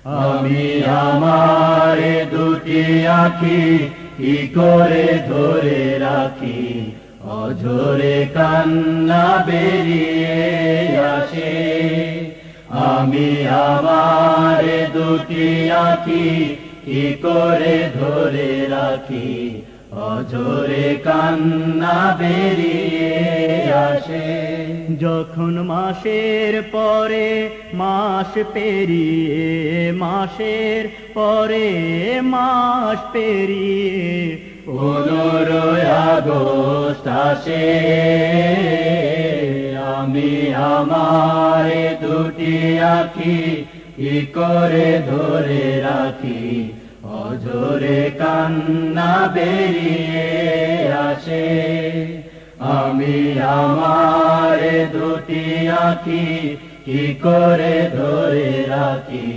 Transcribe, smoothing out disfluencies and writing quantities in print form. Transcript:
আমি আমার দুটি আঁখি কি করে ধরে রাখি, অঝরে কান্না বেরিয়ে আসে। আমি আমার দুটি আঁখি কি করে ধরে রাখি, অঝরে কান্না বেরিয়ে আসে। যখন মাসের পরে মাস পেরিয়ে, মাসের পরে মাস পেরিয়ে 15 আগস্ট আসে, আমি আমার দুটি আঁখি কি করে ধরে রাখি, অঝরে কান্না বেরিয়ে আসে। আমি আমার দুটি আঁখি কি করে ধরে রাখি,